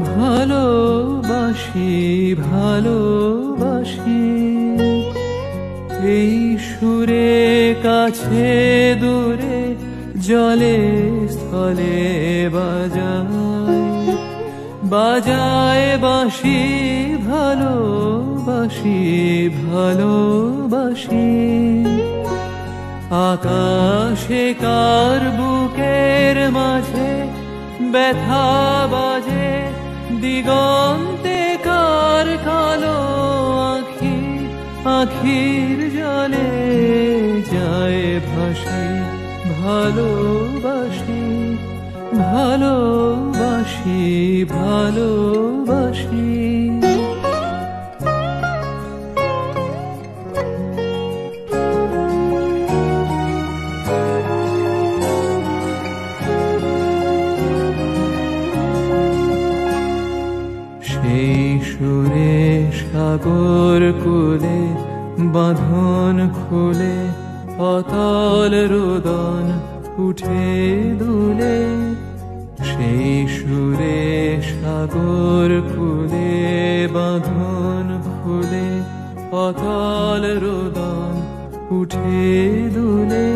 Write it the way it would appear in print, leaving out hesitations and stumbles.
ভালোবাসি ভালোবাসি এই সুরে কাছে দূরে জলে স্থলে বাজায় বাজায় বাঁশি ভালোবাসি ভালোবাসি আকাশে কার বুকের মাঝে ব্যথা বাজে দিগন্তে কার কালো আঁখি আখির জলে যায় ভাসি ভালোবাসি ভালোবাসি ভালোবাসি সেই সুরে সাগর কুলে বাঁধন খুলে অতল রোদন উঠে দুলে সেই সুরে সাগর কুলে বাঁধন খুলে অতল রোদন উঠে দুলে